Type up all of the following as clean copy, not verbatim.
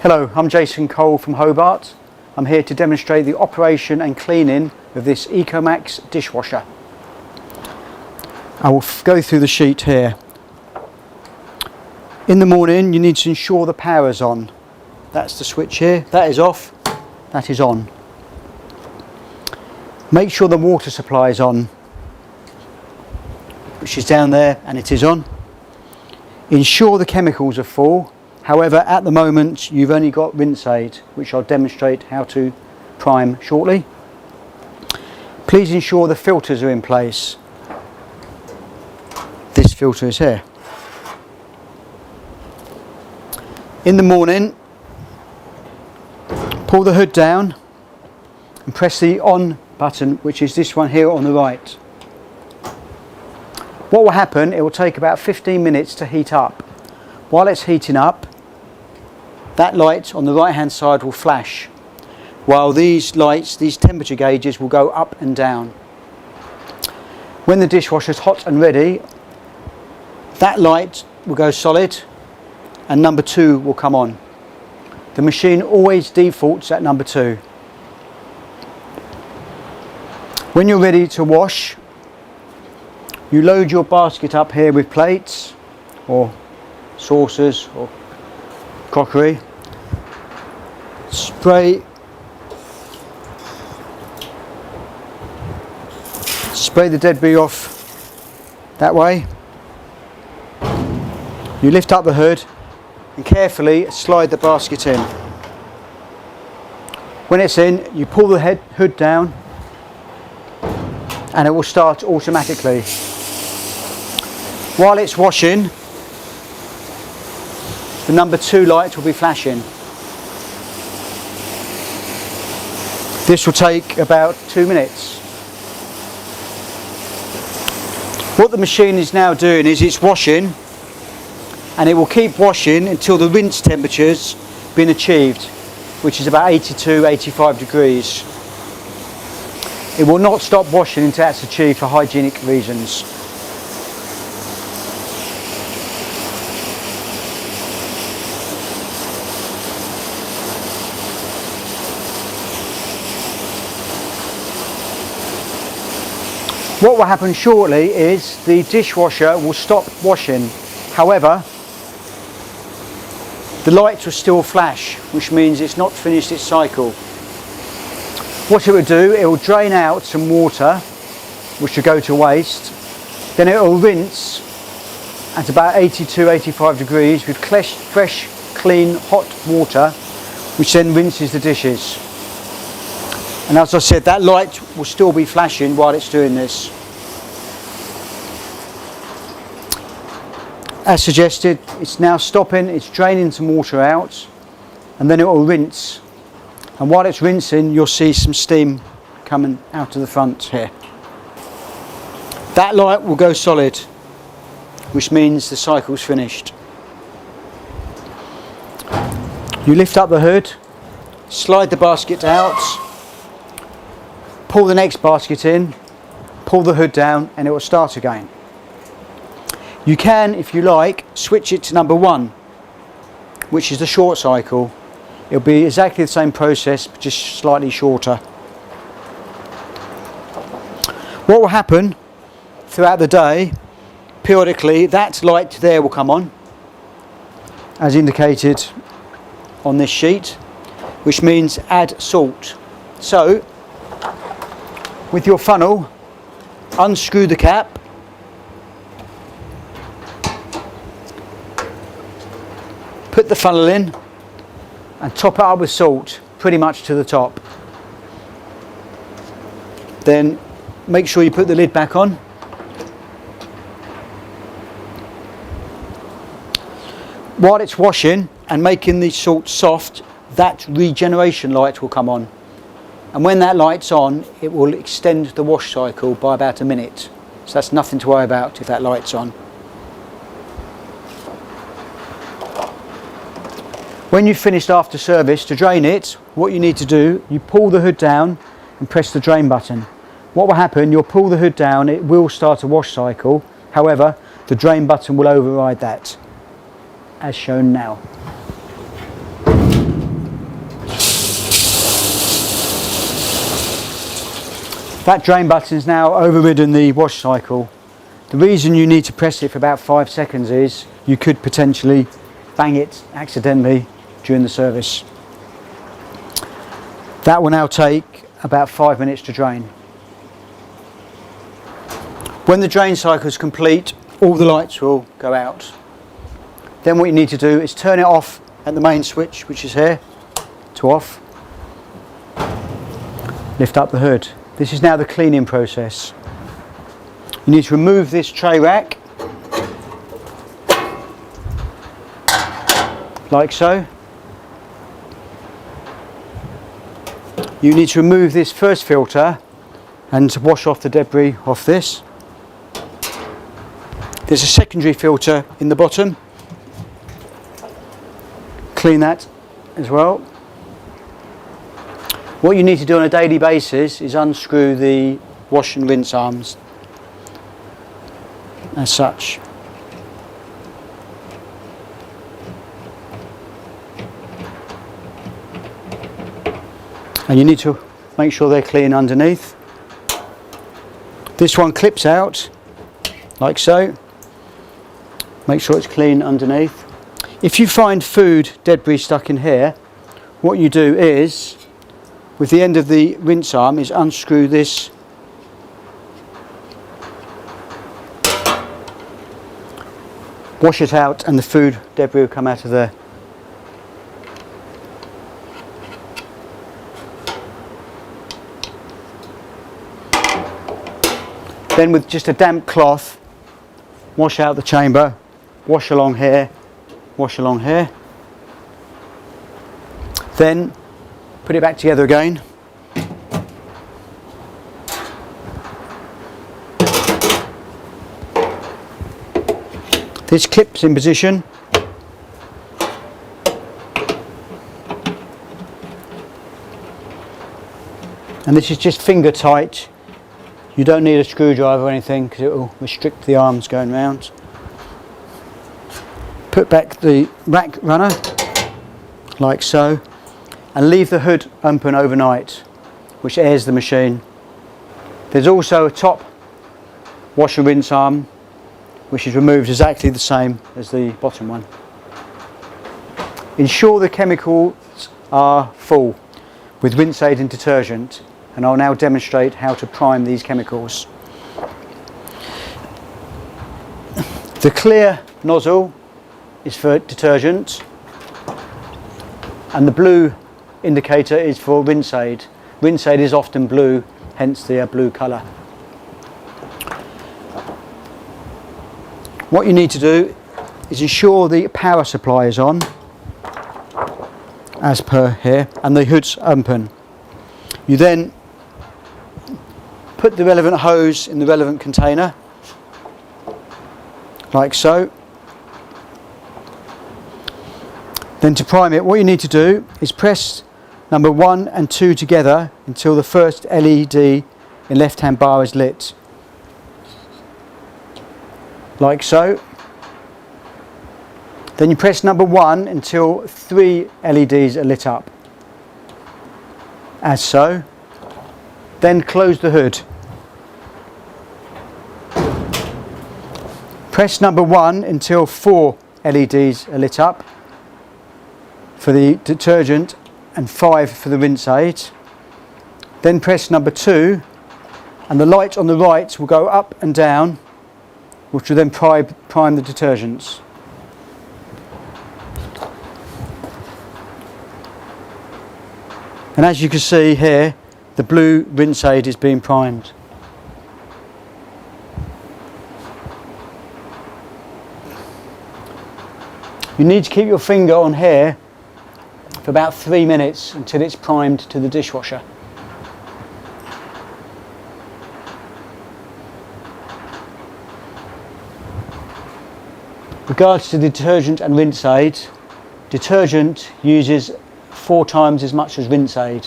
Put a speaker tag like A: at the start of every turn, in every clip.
A: Hello, I'm Jason Cole from Hobart. I'm here to demonstrate the operation and cleaning of this EcoMax dishwasher. I will go through the sheet here. In the morning you need to ensure the power is on. That's the switch here, that is off, that is on. Make sure the water supply is on, which is down there, and it is on. Ensure the chemicals are full. However, at the moment you've only got rinse aid, which I'll demonstrate how to prime shortly. Please ensure the filters are in place. This filter is here. In the morning, pull the hood down and press the on button, which is this one here on the right. What will happen, it will take about 15 minutes to heat up. While it's heating up, that light on the right hand side will flash, while these lights, these temperature gauges, will go up and down. When the dishwasher is hot and ready, that light will go solid and number 2 will come on. The machine always defaults at number 2. When you're ready to wash, you load your basket up here with plates or saucers or crockery. Spray the debris off that way. You lift up the hood and carefully slide the basket in. When it's in, you pull the hood down and it will start automatically. While it's washing, the number 2 light will be flashing. This will take about 2 minutes. What the machine is now doing is it's washing, and it will keep washing until the rinse temperature's been achieved, which is about 82-85 degrees. It will not stop washing until that's achieved for hygienic reasons. What will happen shortly is the dishwasher will stop washing. However, the lights will still flash, which means it's not finished its cycle. What it will do, it will drain out some water, which will go to waste. Then it will rinse at about 82-85 degrees with fresh, clean, hot water, which then rinses the dishes. And as I said, that light will still be flashing while it's doing this. As suggested, it's now stopping, it's draining some water out, and then it will rinse. And while it's rinsing, you'll see some steam coming out of the front here. That light will go solid, which means the cycle's finished. You lift up the hood, slide the basket out, pull the next basket in, pull the hood down, and it will start again. You can, if you like, switch it to number 1, which is the short cycle. It'll be exactly the same process, but just slightly shorter. What will happen throughout the day, periodically, that light there will come on, as indicated on this sheet, which means add salt. So, with your funnel, unscrew the cap, put the funnel in and top it up with salt pretty much to the top. Then make sure you put the lid back on. While it's washing and making the salt soft, that regeneration light will come on. And when that light's on, it will extend the wash cycle by about a minute. So that's nothing to worry about if that light's on. When you've finished after service, to drain it, what you need to do, you pull the hood down and press the drain button. What will happen, you'll pull the hood down, it will start a wash cycle. However, the drain button will override that, as shown now. That drain button is now overridden the wash cycle. The reason you need to press it for about 5 seconds is you could potentially bang it accidentally during the service. That will now take about 5 minutes to drain. When the drain cycle is complete, all the lights will go out. Then what you need to do is turn it off at the main switch, which is here, to off. Lift up the hood. This is now the cleaning process. You need to remove this tray rack, like so. You need to remove this first filter and to wash off the debris off this. There's a secondary filter in the bottom. Clean that as well. What you need to do on a daily basis is unscrew the wash and rinse arms as such. And you need to make sure they're clean underneath. This one clips out like so. Make sure it's clean underneath. If you find food debris stuck in here, what you do is, with the end of the rinse arm, is unscrew this wash it out and the food debris will come out of there. Then with just a damp cloth, wash out the chamber, wash along here, wash along here. Then put it back together again. This clips in position. And this is just finger tight. You don't need a screwdriver or anything because it will restrict the arms going round. Put back the rack runner like so and leave the hood open overnight, which airs the machine. There's also a top wash and rinse arm which is removed exactly the same as the bottom one. Ensure the chemicals are full with rinse aid and detergent, and I'll now demonstrate how to prime these chemicals. The clear nozzle is for detergent and the blue indicator is for rinse aid. Rinse aid is often blue, hence the blue colour. What you need to do is ensure the power supply is on, as per here, and the hood's open. You then put the relevant hose in the relevant container, like so. Then to prime it, what you need to do is press number 1 and 2 together until the first LED in left hand bar is lit, like so. Then you press number 1 until 3 LEDs are lit up, as so. Then close the hood. Press number 1 until 4 LEDs are lit up for the detergent and 5 for the rinse aid. Then press number 2 and the light on the right will go up and down, which will then prime the detergents. And as you can see here, the blue rinse aid is being primed. You need to keep your finger on here for about 3 minutes until it's primed to the dishwasher. Regards to detergent and rinse aid, detergent uses 4 times as much as rinse aid,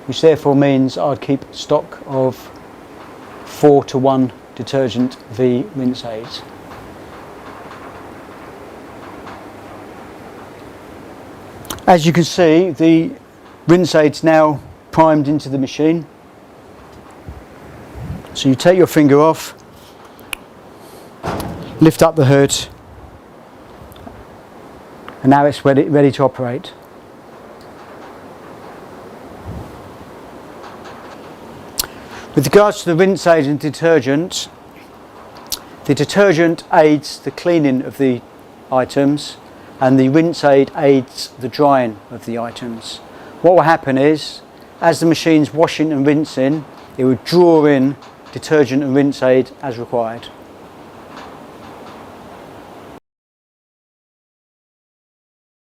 A: which therefore means I'd keep stock of 4:1 detergent v rinse aid. As you can see, the rinse aid's now primed into the machine. So you take your finger off, lift up the hood, and now it's ready to operate. With regards to the rinse aid and detergent, the detergent aids the cleaning of the items and the rinse aid aids the drying of the items. What will happen is, as the machine's washing and rinsing, it will draw in detergent and rinse aid as required.